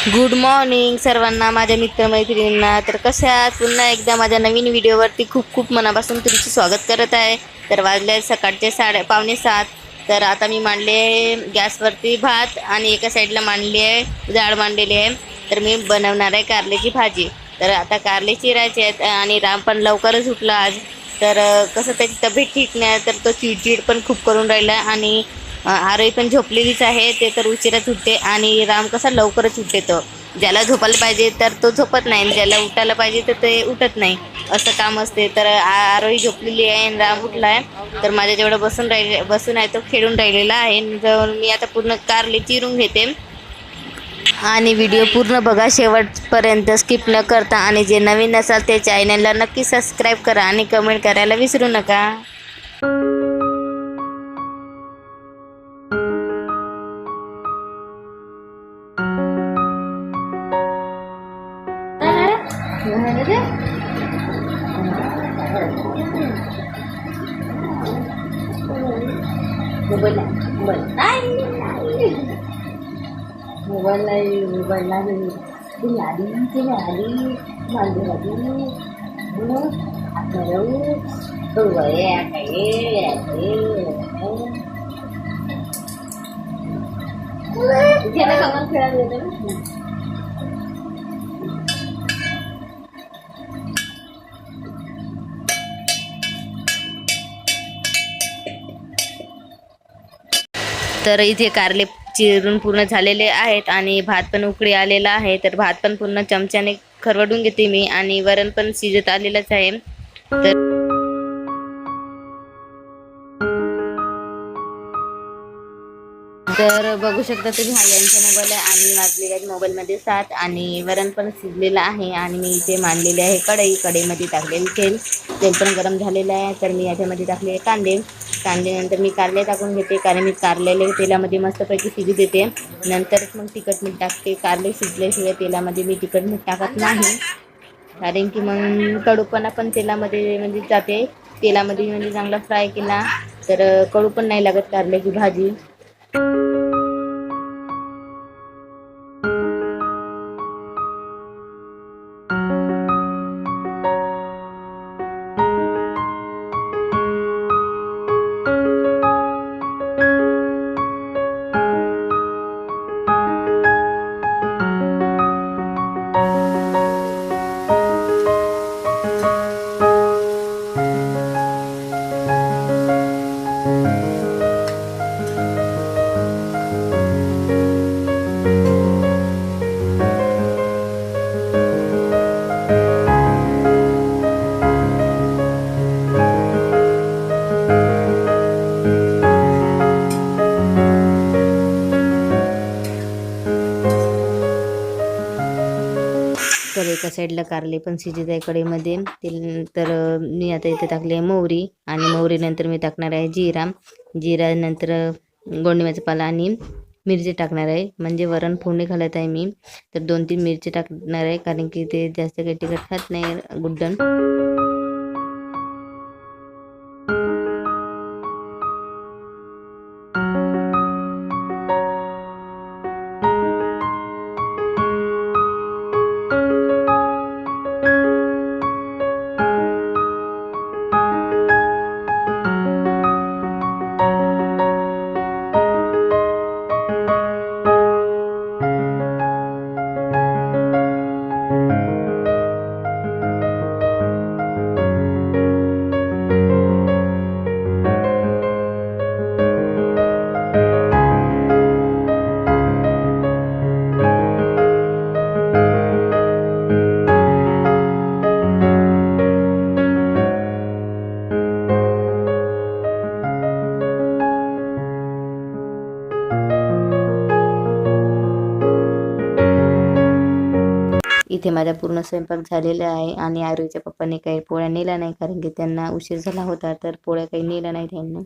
Good morning सर्वांना, माझ्या मित्रमैत्रिणींना. तर कशा आहात? पुन्हा एकदा माझ्या नवीन व्हिडिओवरती खूप खूप मनापासून तुमचे स्वागत करत आहे. तर वाजले सकाळचे 5:45. तर आता मी मांडले गॅसवरती भात आणि एका साईडला मांडली आहे डाळ मांडलेली आहे. तर मी बनवणार आहे कारल्याची भाजी. तर आता कारले चिरायचे आहेत आणि राम पण लवकरच उठला आज. तर कसं त्याची तब्येत ठीक नाही, तर तो चिडचिड पण खूप करून राहिला. आणि आरोही पण झोपलेलीच आहे, ते तर उशिराच उठते. आणि राम कसा लवकरच उठते. तो ज्याला झोपायला पाहिजे तर तो झोपत नाही, ज्याला उठायला पाहिजे तर ते उठत नाही, असं काम असते. तर आरोही झोपलेली आहे आणि राम उठला आहे. तर माझ्या जेवढं बसून आहे तो खेळून राहिलेला आहे. तर मी आता पूर्ण कारले चिरून घेते आणि व्हिडिओ पूर्ण बघा शेवटपर्यंत, स्किप न करता. आणि जे नवीन असाल ते चॅनलला नक्की सबस्क्राईब करा आणि कमेंट करायला विसरू नका. मोबाईल तर इथे कारले चिरून पूर्ण झालेले आहेत आणि भात पण उकळी आलेला आहे. तर भात पण पूर्ण चमच्याने खरवडून घेते मी आणि वरण पण शिजत आलेलंच आहे. तर बघू शकता तुम्ही, हा यांचा मोबाईल आहे आणि वाजलेले आहेत मोबाईलमध्ये 7. आणि वरण पण शिजलेलं आहे आणि मी इथे मांडलेले आहे कढईमध्ये टाकलेले तेल पण गरम झालेलं आहे. तर मी याच्यामध्ये टाकले कांदे नंतर मी कारले टाकून घेते, कारण मी कारलेले तेलामध्ये मस्तपैकी शिजू देते. नंतरच मग तिखट मीठ टाकते. कारले शिजल्याशिवाय तेलामध्ये मी तिखट मीठ टाकत नाही, कारण की मग कडूपणा पण तेलामध्ये म्हणजे जाते. तेलामध्ये म्हणजे चांगला फ्राय केला तर कडू पण नाही लागत कारल्याची भाजी. तर एका साईडला कारले पण शिजत आहे कढईमध्ये. तर मी आता इथे टाकले मोहरी आणि मोहरीनंतर मी टाकणार आहे जिरा नंतर गोडनिंबाचा पाला आणि मिरची टाकणार आहे. म्हणजे वरण फोडणी घालत आहे मी. तर 2-3 मिरची टाकणार आहे, कारण की ते जास्त काही तिखट खात नाही गुड्डन. इथे माझा पूर्ण स्वयंपाक झालेला आहे आणि आरोहीच्या पप्पांनी काही पोळ्या नेल्या नाही, कारण की त्यांना उशीर झाला होता. तर पोळ्या काही नेल्या नाही त्यांनी.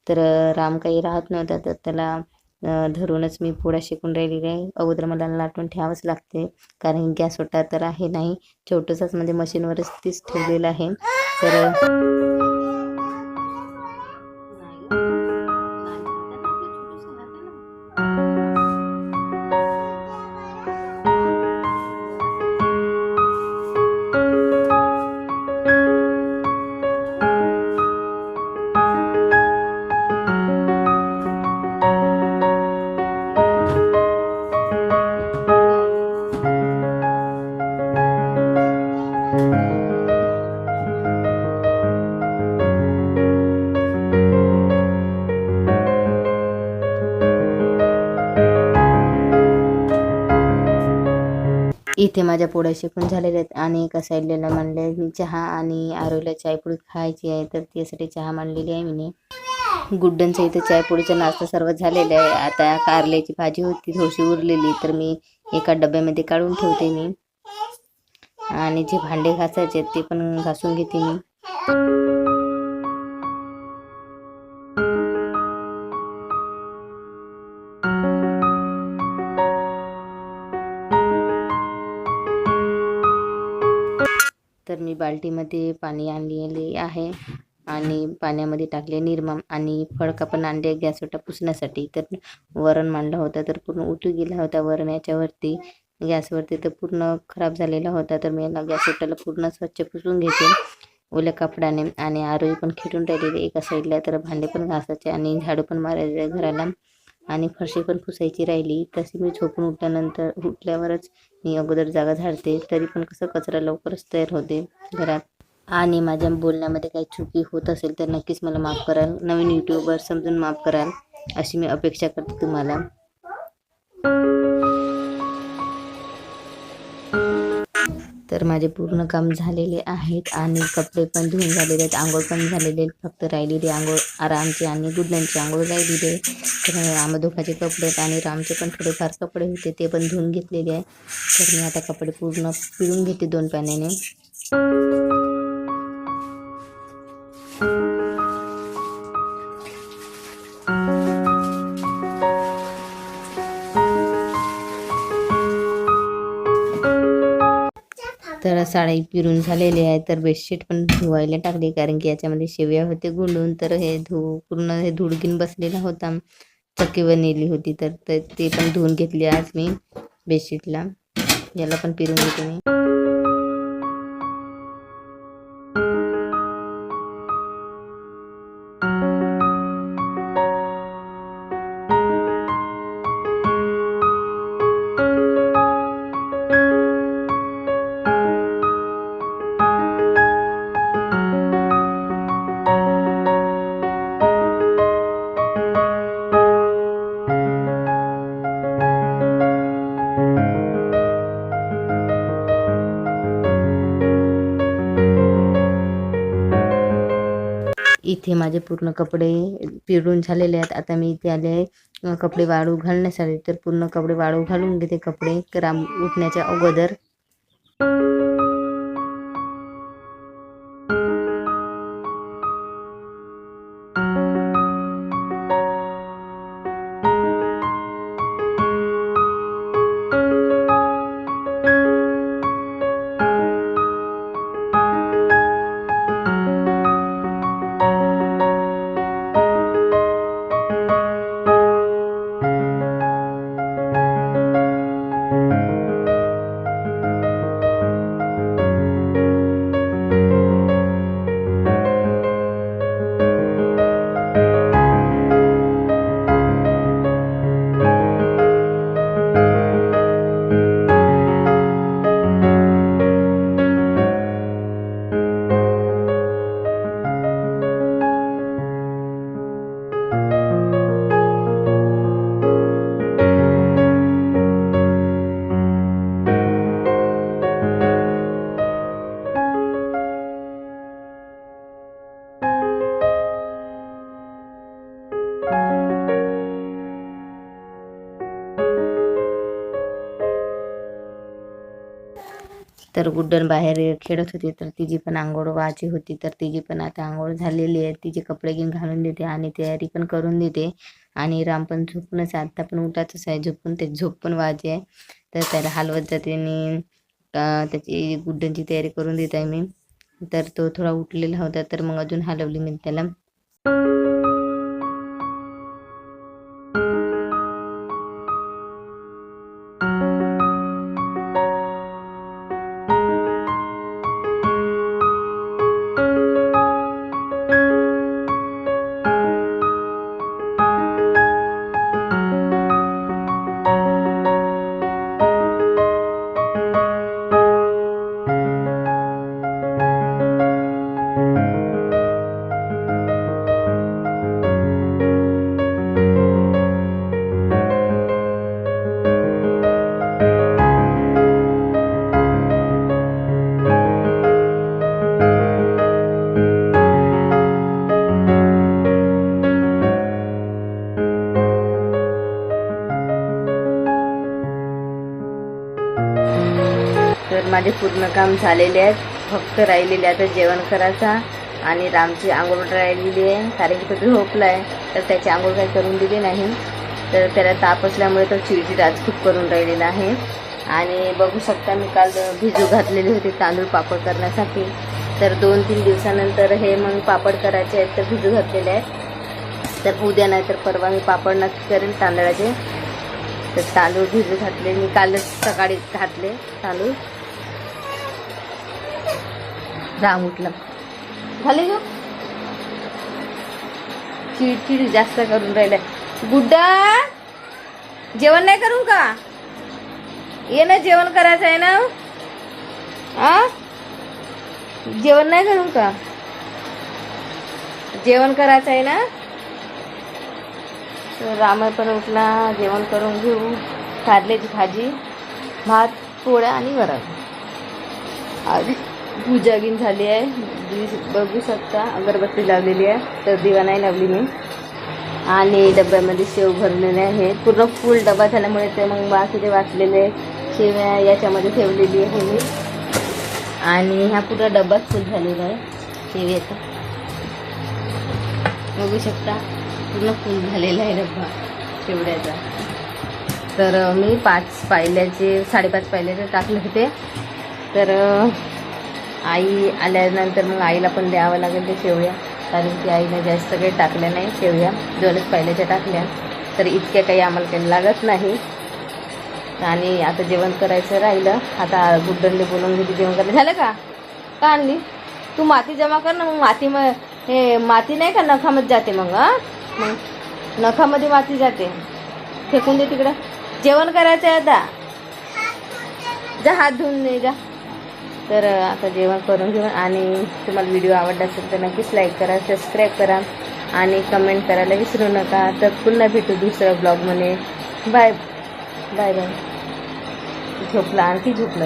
तर राम काही राहत नव्हता, तर त्याला धरूनच मी पोळ्या शिकून राहिलेली आहे. अगोदर मला लाटून ठेवावंच लागते, कारण गॅस होता तर आहे नाही, छोटंसंच म्हणजे मशीनवरच तीच ठेवलेलं आहे. तर इथे माझ्या पोळ्या शेकून झालेल्या आहेत आणि एका साईडला म्हणले चहा आणि आरोला चायपोळी खायची आहे, तर त्यासाठी चहा मांडलेली आहे मी. गुड्डनच्या इथे चायपोळीचा नाश्ता सर्व झालेला आहे. आता कारल्याची भाजी होती थोडीशी उरलेली, तर मी एका डब्यामध्ये काढून ठेवते मी. आणि जे भांडे घासायचे ते पण घासून घेते मी. तर मी बाल्टीमध्ये पाणी आणलेले आहे आणि पाण्यामध्ये टाकले निरमा आणि फडका पण आणले गॅसवटा पुसण्यासाठी. तर वरण मांडला होता तर पूर्ण उतू गेला होता वरण याच्यावरती गॅसवरती, तर पूर्ण खराब झालेला होता. तर मी याला गॅसवटाला पूर्ण स्वच्छ पुसून घेते ओल्या कपड्याने. आणि आरोही पण खेटून राहिलेले एका साईडला, तर भांडे पण घासायचे आणि झाडू पण मारायचे घराला आणि फरशी पण पुसायची राहिली. तशी मी झोपून उठल्यावरच मी अगोदर जागा झाडते, तरी पण कसं कचरा लवकरच तयार होते घरात. आणि माझ्या बोलण्यामध्ये काही चुकी होत असेल तर नक्कीच मला माफ कराल, नवीन यूट्यूबर समजून माफ कराल अशी मी अपेक्षा करते तुम्हाला. तर माझे पूर्ण काम झालेले आहेत आणि कपडे पण धुवून झालेले आहेत, आंघोळ पण झालेले आहेत. फक्त राहिलेली आंघोळ आरामची आणि गुडण्यांची आंघोळ राहिलेली आहे. तर आम्हा दोघांचे कपडे आणि रामचे पण थोडेफार कपडे होते ते पण धुवून घेतलेले आहे. तर मी आता कपडे पूर्ण पिळून घेते 2 पाण्याने. तर साडी पिरून झालेली आहे. तर बेडशीट पण धुवायला टाकली, कारण की याच्यामध्ये शेवया होते गुंडून. तर हे पूर्ण हे धुडकीन बसलेला होता, चक्की बनलेली होती. तर ते पण धुवून घेतली आज मी बेडशीटला. याला पण पिरून घेते मी. इथे माझे पूर्ण कपडे पिळून झालेले आहेत. आता मी इथे आले कपडे वाळू घालण्यासाठी. तर पूर्ण कपडे वाळू घालून घेते कपडे राम उठण्याच्या अगोदर. तर गुड्डन बाहेर खेळत होती, तर तिची पण आंघोळ व्हायची होती. तर तिची पण आता आंघोळ झालेली आहे. तिचे कपडे घेऊन घालून देते आणि तयारी पण करून देते. आणि राम पण झोपूनच आता पण उठायचंच आहे, झोपून ते झोप पण व्हायची आहे. तर त्याला हलवत जाते आणि त्याची गुड्डनची तयारी करून देत आहे मी. तर तो थोडा उठलेला होता, तर मग अजून हलवली मी त्याला. तर माझे पूर्ण काम झालेले आहेत, फक्त राहिलेले आता जेवण करायचा आणि रामची आंघोळ राहिलेली आहे, कारण की तो झोपला आहे तर त्याची आंघोळ काही करून दिली नाही. तर त्याला ताप असल्यामुळे तो चिडचिड आज खूप करून राहिलेला आहे. आणि बघू शकता मी काल भिजू घातलेले होते तांदूळ पापड करण्यासाठी, तर 2-3 दिवसानंतर हे मग पापड करायचे आहेत तर भिजू घातलेले आहेत. तर उद्या नाही तर परवा मी पापड नक्की करेल तांदळाचे. तर तांदूळ भिजू घातले मी कालच सकाळी घातले तांदूळ. राम उठला, झाले गो चिडचिड जास्त करून राहिलाय. गुड्डा जेवण नाही करू का? ये ना, जेवण करायचं आहे ना. आ जेवण नाही करू का? जेवण करायचं आहे ना. तर राम पण उठला, जेवण करून घेऊ. कारल्याची भाजी, भात, पोळ्या आणि वरण. आज पूजा गिन झाली आहे, बघू शकता अगरबत्ती लावलेली आहे, तर दिवा नाही लावली मी. आणि डब्यामध्ये शेव भरलेले आहे, पूर्ण फुल डबा झाल्यामुळे ते मग बाकीचे वाटलेले शेव्या याच्यामध्ये ठेवलेली आहे मी. आणि हा पूर्ण डब्बाच फुल झालेला आहे शेव्याचा, बघू शकता पूर्ण फुल झालेला आहे डब्बा शेवड्याचा. तर मी 5 पायल्याचे 5.5 पायल्याचे टाकले होते. तर आई आल्यानंतर मग आईला पण द्यावं लागेल ते शेवया, कारण की आईने जास्त काही टाकल्या नाही शेवया, 2च पायल्याच्या टाकल्या, तर इतक्या काही आम्हाला काही लागत नाही. आणि आता जेवण करायचं राहिलं. आता गुड्डनने बोलून घेतली जेवण करायला. झालं का? का आणली तू? माती जमा कर ना. मग माती हे माती नाही का नखामध्ये जाते, मग मग नखामध्ये माती जाते, फेकून दे तिकडं. जेवण करायचं आहे आता, जा हात धुवून दे जा. तर आता जेवण करून घेऊन, आणि तुम्हाला व्हिडिओ आवडला असेल तर नक्कीच लाईक करा, सबस्क्राईब करा आणि कमेंट करायला विसरू नका. तर पुन्हा भेटू दुसऱ्या ब्लॉगमध्ये. Bye bye bye. झोपला, आणखी झोपला.